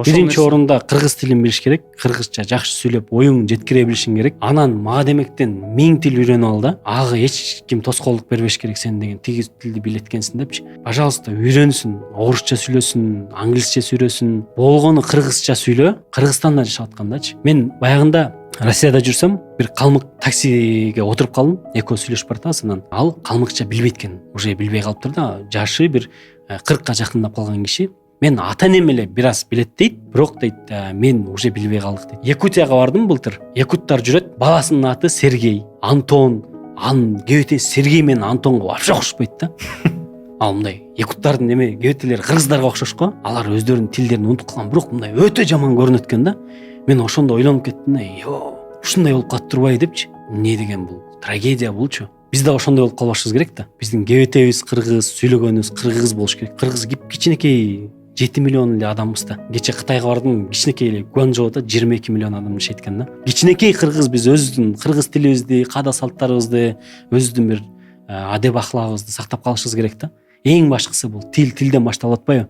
Биринчи орунда кыргыз тилин билиш керек. Кыргызча жакшы сүйлөп, оюң жеткире билишиң керек. Анан мага демектен 1000 тил үйрөнүп ал да. Ага эч ким тоскоолдук бербеш керек сен деген тигиз тилди билет экенсиң депчи. Пожалуйста, үйрөнсүн, орусча сүйлөсүн, англисче сүйлөсүн, болгону кыргызча сүйлө. Кыргызстанда жашап аткандачы. Мен баягында Россияда жүрсөм, бир калмык таксиге отуруп калдым. Экөө сүйлөшүп бартабыз, анан ал калмыкча билбейт экен. Уже билбей калыптыр да. Жашы бир 40ка жакындап калган киши. Мен ата-энем эле бир аз билет дейт, бирок дейт, мен уже билбей калдык дейт. Якутияга бардым былтыр. Якуттар жүрөт, баласынын аты Сергей, Антон. Кебете Сергей менен Антонго вообще окшошпойт да. Ал мындай якуттардын эме кебетелери кыргыздарга окшош го. Алар өздөрүнүн тилдерин унутуп калган, бирок мындай өтө жаман көрүнөт экен да. Мен ошондо ойлонуп кеттим, ушундай болуп калып турбай депчи. Эмне деген бул? Трагедия булчу. Биз да ошондой болуп калбашыбыз керек да. Биздин кебетебиз кыргыз, сүйлөгөнүбүз кыргыз болуш керек. Кыргыз кичинекей 7 миллион эле адамбыз да. Кече Кытайга бардым, кичинекей эле Гуанчжоуда 22 миллион адам жашайт экен да. Кичинекей кыргыз биз өзүбүздүн кыргыз тилибизди, каада салттарыбызды, өзүбүздүн бир адеп ахлагыбызды сактап калышыбыз керек да. Эң башкысы бул тилден башталып атпайбы?